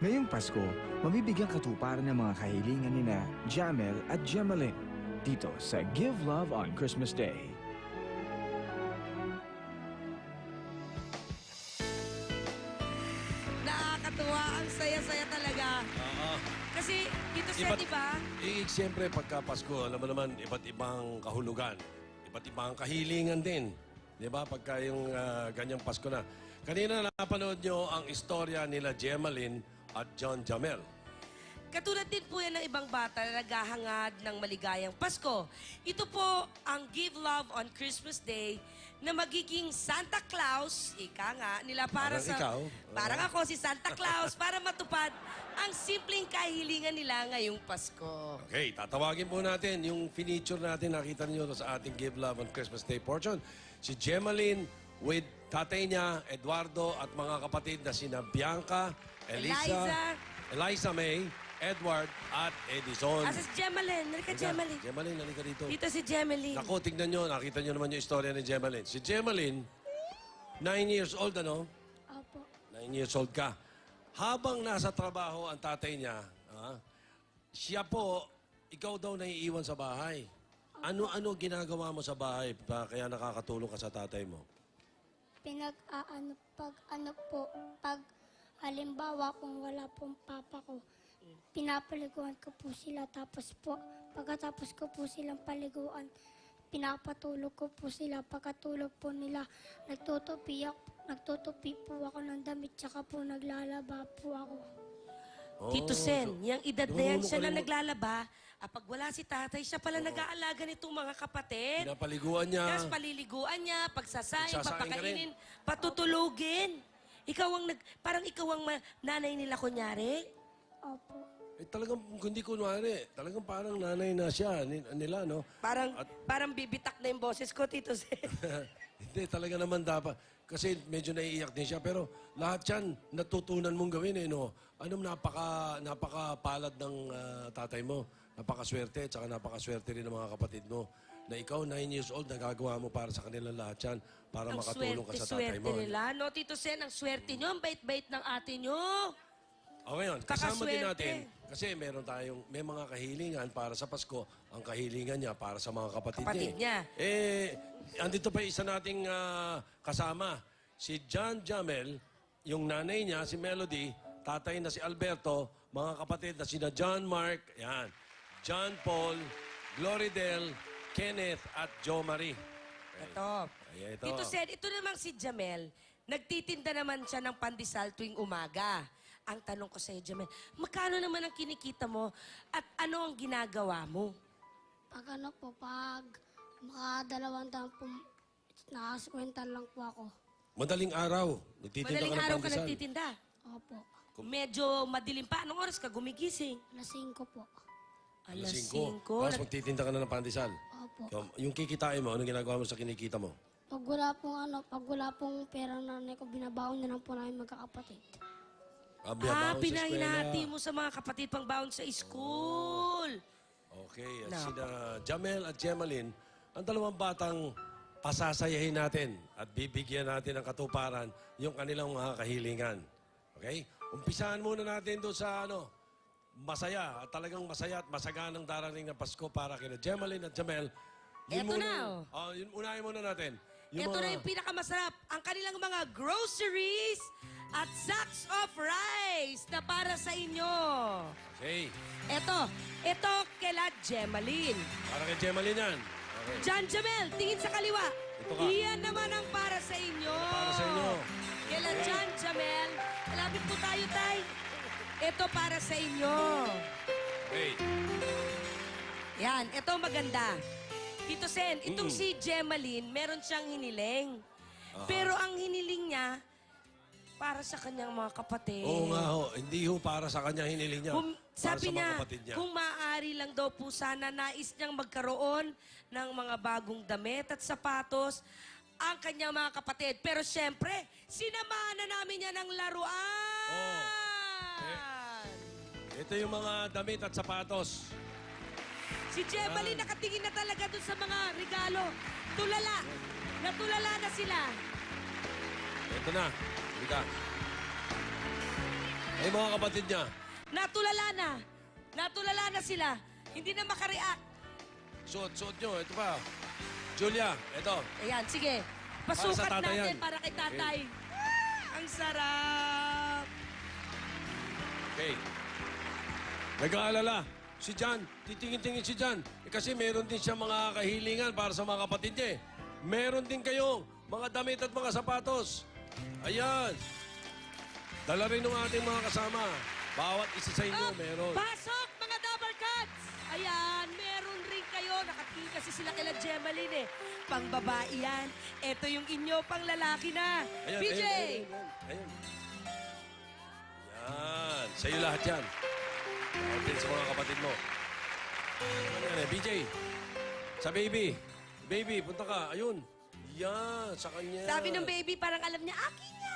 Ngayong Pasko, mabibigyang katuparan ng mga kahilingan nina Jamel at Gemalyn dito sa Give Love on Christmas Day. Nakakatuwa. Ang saya-saya talaga. Oo. Kasi dito siya, di ba? Siyempre, pagka Pasko, alam mo naman, iba't ibang kahulugan. Iba't ibang kahilingan din. Di ba? Pagka yung ganyang Pasko na. Kanina napanood nyo ang istorya nila Gemalyn at John Jamel. Katulad din po yan ng ibang bata na naghahangad ng maligayang Pasko. Ito po ang Give Love on Christmas Day na magiging Santa Claus, ika nga, nila para Parang sa... ikaw. Parang ako si Santa Claus para matupad ang simpleng kahilingan nila ngayong Pasko. Okay, tatawagin po natin yung feature natin. Nakita niyo sa ating Give Love on Christmas Day portion. Si Gemalyn with tatay niya, Eduardo, at mga kapatid na sina Bianca, Eliza May, Edward, at Edison. Asa si Gemalyn? Halika, Gemalyn. Gemalyn, halika dito. Dito si Gemalyn. Naku, tignan nyo. Nakita nyo naman yung istorya ni Gemalyn. Si Gemalyn, 9 years old, ano? Opo. 9 years old ka. Habang nasa trabaho ang tatay niya, siya po, ikaw daw naiiwan sa bahay. Ano ginagawa mo sa bahay kaya nakakatulong ka sa tatay mo? Pag halimbawa kung wala pong papa ko, pinapaliguan ko po sila. Pagkatapos ko po silang paliguan, pinapatulog ko po sila. Pagkatulog po nila, nagtutupi po ako ng damit, tsaka po naglalaba po ako. Tito Sen, yung edad na yan, siya na kalimu- naglalaba. Pag wala si tatay, siya pala nag-aalaga nitong mga kapatid. Pinapaliguan niya. Tapos paliliguan niya, pagsasaing, Pagsasaing ka papakainin, patutulugin. Parang ikaw ang nanay nila kunyari. Opo. Talagang, hindi kunwari, talagang parang nanay na siya nila, no? Parang bibitak na yung boses ko, Tito Sen. Hindi, talaga naman dapat. Kasi medyo naiiyak din siya. Pero lahat yan, natutunan mong gawin, eh, no? Napakapalad ng tatay mo. Napakaswerte, tsaka napakaswerte rin ng mga kapatid mo. Na ikaw, 9 years old, nagagawa mo para sa kanilang lahat yan. Para Ang makatulong ka sa tatay swerte mo. nila. No, Tito Sen, ang swerte nyo, ang bait-bait ng ate nyo. O ngayon, kasama din Kakaswerte. natin, kasi may mga kahilingan para sa Pasko, ang kahilingan niya para sa mga kapatid, Kapatid niya. Andito pa isa nating kasama, si John Jamel, yung nanay niya, si Melody, tatay na si Alberto, mga kapatid na sina John Mark, yan, John Paul, Gloridel, Kenneth, at Jo Marie. Ito. Ay, ito. Tito Sen, ito namang si Jamel, nagtitinda naman siya ng pandesal tuwing umaga. Ang tanong ko sa'yo, Jamel, magkano naman ang kinikita mo at ano ang ginagawa mo? Pag mga 200 po, nakaskwenta lang po ako. Madaling araw, nagtitinda Madaling ka ng araw ka pandesal. nagtitinda. Opo. Medyo madilim pa. Anong oras ka gumigising? Alas 5 po. Alas 5. 5. Tapos magtitinda ka na ng pandesal. Opo. Yung kikitain mo, anong ginagawa mo sa kinikita mo? Pag wala pong pera ng nanay ko, binabaon na lang po namin magkakapatid. Biyabaon sa Pinahinati eskwela. mo sa mga kapatid pang baon sa school. Okay, at No. sina Jamel at Gemalyn, ang dalawang batang pasasayahin natin at bibigyan natin ng katuparan yung kanilang mga kahilingan. Okay? Umpisahan muna natin doon sa masaya, at talagang masaya at masaganang darating na Pasko para kina Gemalyn at Jamel. Eto na, Yun unahin muna natin. Ito na yung pinakamasarap. Ang kanilang mga groceries at sacks of rice na para sa inyo. Okay. Ito kila Gemalyn. Para kay Gemalyn yan. Okay. John Jamel, tingin sa kaliwa. Ito ka. Iyan naman ang para sa inyo. Para sa inyo. Kila John Jamel, malapit po tayo, Tay. Ito para sa inyo. Okay. Yan, ito maganda. Tito Sen, itong si Gemalyn, meron siyang hiniling. Pero ang hiniling niya, para sa kanyang mga kapatid. Oo nga ho. Hindi ho para sa kanya hiniling niya. Para Sabi sa mga niya, kapatid niya. kung maaari lang daw po sana, nais niyang magkaroon ng mga bagong damit at sapatos ang kanyang mga kapatid. Pero siyempre, sinamahan na namin niya ng laruan. Ito yung mga damit at sapatos. Si Gemalyn nakatingin na talaga dun sa mga regalo. Tulala. Natulala na sila. Ito na. Halika. Ay, mga kapatid niya. Natulala na. Natulala na sila. Hindi na makareact. Suot nyo. Ito pa. Julia, ito. Ayan, sige. Para sa Pasukat tatay natin yan. para kay tatay. Ang sarap. Okay. Nag-aalala. Si John, titingin-tingin si John. Kasi meron din siya mga kahilingan para sa mga kapatid niya eh. Meron din kayo mga damit at mga sapatos. Ayan. Dala rin ng ating mga kasama. Bawat isa sa inyo meron. Pasok, mga double cuts! Ayan, meron rin kayo. Nakatingin kasi sila kila Gemaline eh. Pang babae yan. Ito yung inyo, pang lalaki na. Ayan, PJ! Ayun. Yan. Sa'yo lahat yan. Bawat din sa mga kapatid mo. Ano yan eh, BJ? Sa baby. Baby, punta ka. Ayun. Yan, sa kanya. Sabi ng baby, parang alam niya, akin yan.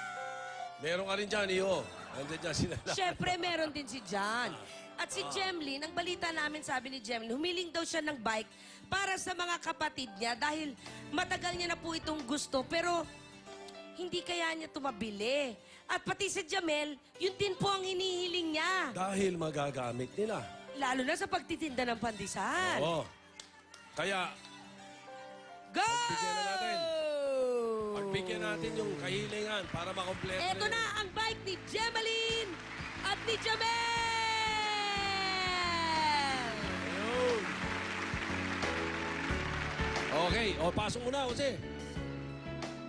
Meron ka rin dyan, iyo. Andyan dyan sila lahat. Siyempre, meron din si John. At si Gemlin, ang balita namin, sabi ni Gemlin, humiling daw siya ng bike para sa mga kapatid niya dahil matagal niya na po itong gusto. Pero hindi kaya niya tumabili. At pati si Jamel, yun din po ang hinihiling niya. Dahil magagamit nila. Lalo na sa pagtitinda ng pandesal. Oo. Kaya, Go! Pagbigyan na natin. pagbigyan natin yung kahilingan para makompleto Ito rin. na ang bike ni Gemaline at ni Jamel! Ayun. Okay, o pasok muna, Jose.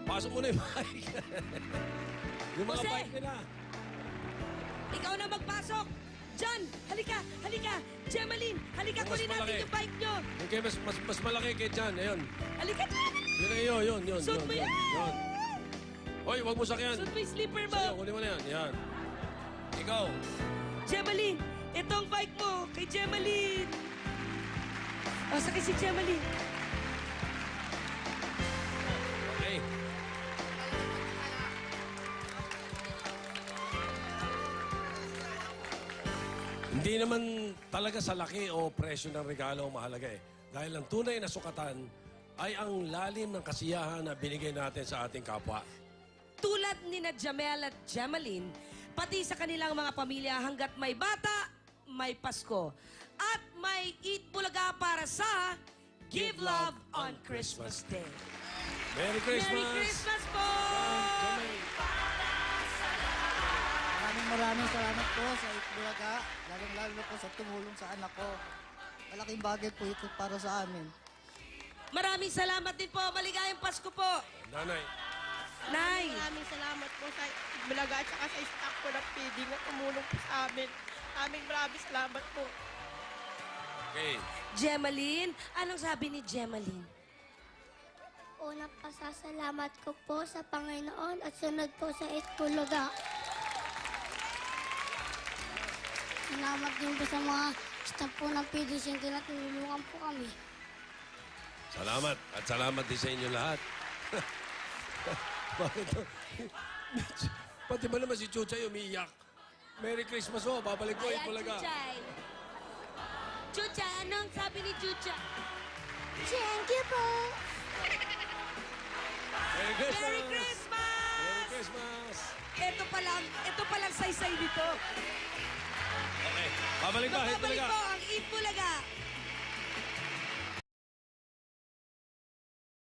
Pasok muna yung bike. Yung mga Jose! bike nila. Ikaw na magpasok! John, halika, halika! Gemaline, halika, Mas kunin natin malaki. yung bike nyo! Okay, mas malaki kay Jan. Ayun. Halika, Gemaline! Yun. Suot mo yan! Hoy, wag mo sakyan. Suot mo yung slipper mo! Sa'yo, kunin mo na yan. Yan. Ikaw. Gemaline, ito ang bike mo kay Gemaline! O, sakay si Gemaline. Okay. Hindi naman talaga sa laki o presyo ng regalo ang mahalaga eh. Dahil ang tunay na sukatan ay ang lalim ng kasiyahan na binigay natin sa ating kapwa. Tulad ni na Jamel at Gemaline, pati sa kanilang mga pamilya hanggat may bata, may Pasko. At may Eat Bulaga para sa Give Love on Christmas Day. Merry Christmas! Merry Christmas po! Maraming salamat po sa Itbulaga, lalong-lalo na po sa tumulong sa anak ko. Malaking bagay po ito para sa amin. Maraming salamat din po. Maligayang Pasko po. Nanay. Nay, Maraming salamat po sa Bulaga at saka sa staff po ng PD na tumulong po sa amin. Maraming salamat po. Okay. Gemaline, anong sabi ni Gemaline? Una pasasalamat ko po sa Panginoon at sunod po sa Itbulaga. Salamat din po sa mga staff po ng PDC na tinulungan po kami. Salamat. At salamat din sa inyo lahat. Bakit to? Pati ba naman si Chuchay umiiyak? Merry Christmas ho. Babalik ko yung Bulaga. Chuchay. Chuchay, anong sabi ni Chuchay? Thank you po! Merry Christmas! Merry Christmas! Merry Christmas! Ito palang saysay nito. Okay. Babalik ba? Hit Magbabalik Bulaga. po ang Eat Bulaga